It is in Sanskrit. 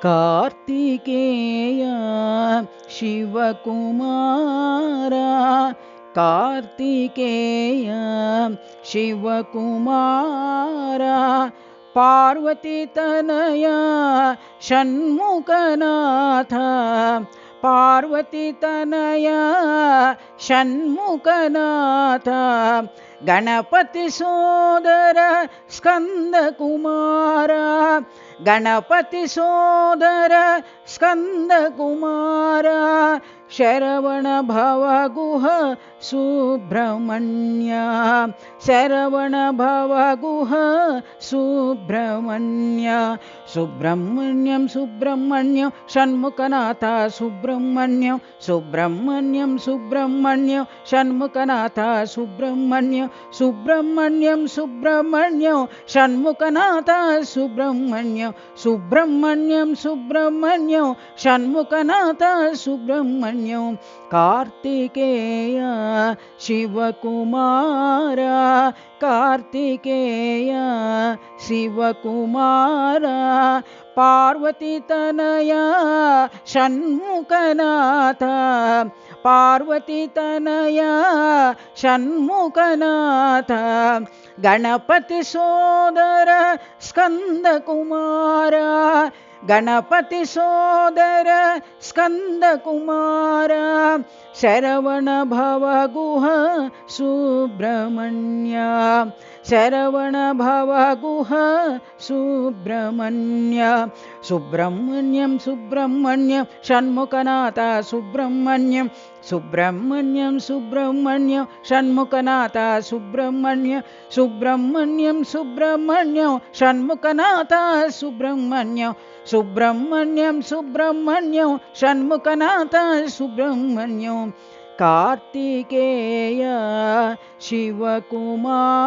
कार्तिकेय शिवकुमार कार्तिकेय शिवकुमार पार्वतीतनया षण्मुखनाथ पार्वतीतनया षण्मुखनाथ गणपति सोदर स्कंदकुमार गणपति सोदर स्कंदकुमार शरवण भवगुह सुब्रह्मण्य शरवण भवगुह सुब्रह्मण्य सुब्रह्मण्यं सुब्रह्मण्यं षण्मुखनाथ सुब्रह्मण्यं सुब्रह्मण्यं सुब्रह्मण्यं षण्मुखनाथ सुब्रह्मण्यं सुब्रह्मण्यं सुब्रह्मण्यं षण्मुखनाथ सुब्रह्मण्यं सुब्रह्मण्यं सुब्रह्मण्यं षण्मुखनाथ सुब्रह्मण्यं कार्तिकेय शिवकुमार कार्तिकेय शिवकुमार पार्वतीतनया षण्मुखनाथ पार्वतीतनया षण्मुखनाथ गणपति सोदर स्कंदकुमार गणपति सोदर स्कंदकुमार शरवण भवगुह सुब्रह्मण्य शरवण भवगुह सुब्रह्मण्य सुब्रह्मण्यं सुब्रह्मण्यं षण्मुखनाथ सुब्रह्मण्यं सुब्रह्मण्यं सुब्रह्मण्यं षण्मुखनाथ सुब्रह्मण्यं सुब्रह्मण्यं सुब्रह्मण्यं षण्मुखनाथ सुब्रह्मण्यं सुब्रह्मण्यं सुब्रह्मण्यं षण्मुखनाथ सुब्रह्मण्यं कार्तिकेय शिवकुमार।